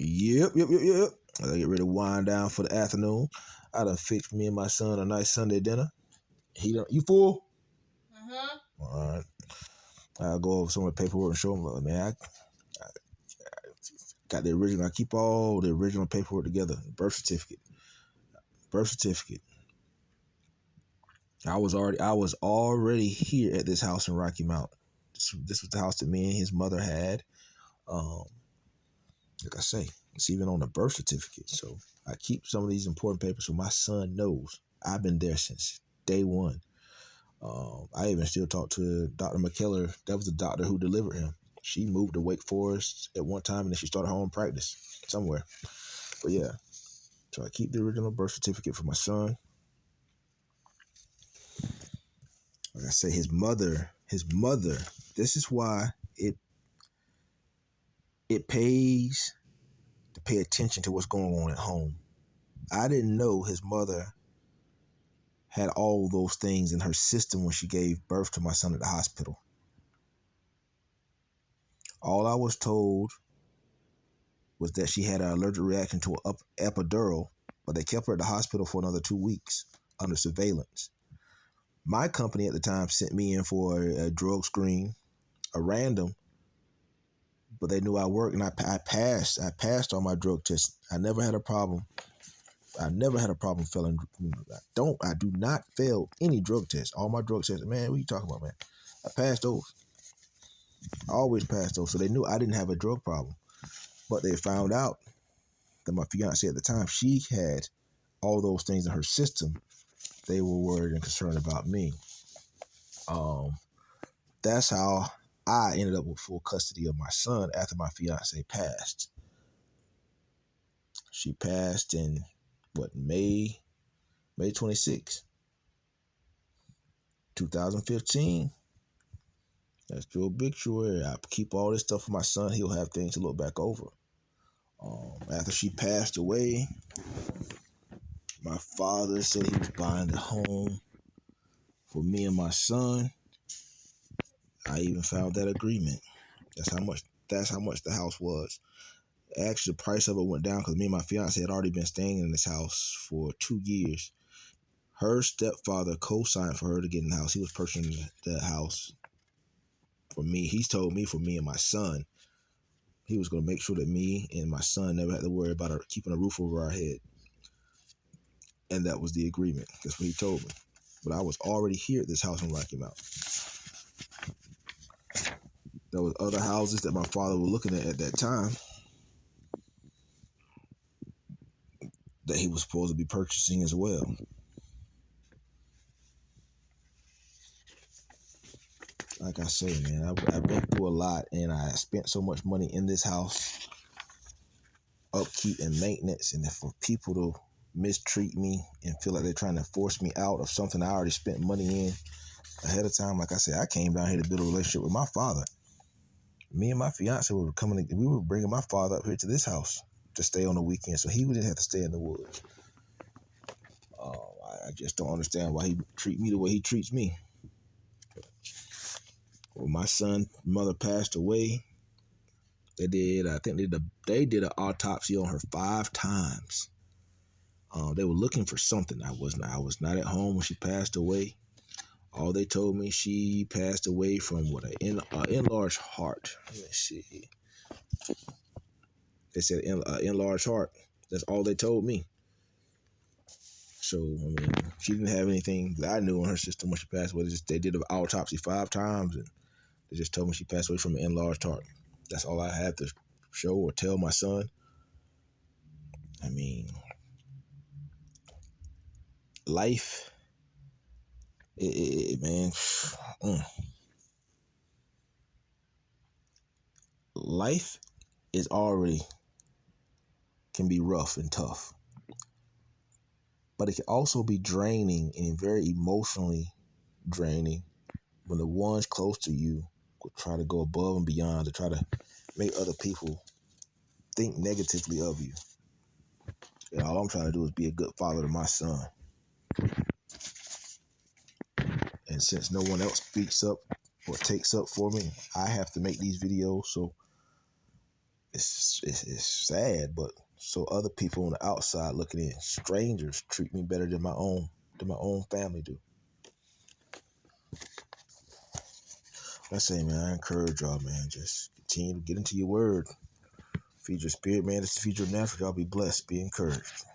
Yep. I gotta get ready to wind down for the afternoon. I done fixed me and my son a nice Sunday dinner. He done, you full? All right. I'll go over some of the paperwork and show him, look, man, I got the original. I keep all the original paperwork together. Birth certificate. I was already here at this house in Rocky Mount. This was the house that me and his mother had. Like I say, it's even on the birth certificate. So I keep some of these important papers so my son knows I've been there since day one. I even still talk to Dr. McKellar. That was the doctor who delivered him. She moved to Wake Forest at one time, and then she started her own practice somewhere. But yeah, so I keep the original birth certificate for my son. Like I say, his mother, this is why it pays to pay attention to what's going on at home. I didn't know his mother had all those things in her system when she gave birth to my son at the hospital. All I was told was that she had an allergic reaction to an epidural, but they kept her at the hospital for another 2 weeks under surveillance. My company at the time sent me in for a drug screen, a random, but they knew I worked, and I passed. I passed all my drug tests. I never had a problem. Failing. I do not fail any drug tests. All my drug tests, man, what are you talking about, man? I passed those. I always passed those. So they knew I didn't have a drug problem. But they found out that my fiance at the time, she had all those things in her system. They were worried and concerned about me. That's how I ended up with full custody of my son after my fiance passed. She passed in May 26, 2015. That's the obituary. I keep all this stuff for my son. He'll have things to look back over. After she passed away, my father said he was buying the home for me and my son. I even found that agreement. That's how much the house was. Actually, the price of it went down because me and my fiance had already been staying in this house for 2 years. Her stepfather co-signed for her to get in the house. He was purchasing the house for me. He's told me for me and my son. He was going to make sure that me and my son never had to worry about keeping a roof over our head. And that was the agreement. That's what he told me. But I was already here at this house in Rocky Mount. There was other houses that my father was looking at that time that he was supposed to be purchasing as well. Like I say, man, I've been through a lot, and I spent so much money in this house, upkeep and maintenance, and for people to mistreat me and feel like they're trying to force me out of something I already spent money in ahead of time. Like I said, I came down here to build a relationship with my father. Me and my fiance we were bringing my father up here to this house to stay on the weekend, so he wouldn't have to stay in the woods. I just don't understand why he treat me the way he treats me. When my son's mother passed away, they did an autopsy on her 5 times. They were looking for something. I was not at home when she passed away. All they told me, she passed away from an enlarged heart. Let me see. They said enlarged heart. That's all they told me. So, I mean, she didn't have anything that I knew in her system when she passed away. They did an autopsy 5 times, and they just told me she passed away from an enlarged heart. That's all I had to show or tell my son. I mean, life, man. Life is already can be rough and tough, but it can also be draining and very emotionally draining when the ones close to you will try to go above and beyond to try to make other people think negatively of you. And all I'm trying to do is be a good father to my son. And since no one else speaks up or takes up for me, I have to make these videos. So it's sad, but so other people on the outside looking in, strangers treat me better than my own family do. I say, man, I encourage y'all, man, just continue to get into your word. Feed your spirit, man. Just feed your natural. Y'all be blessed. Be encouraged.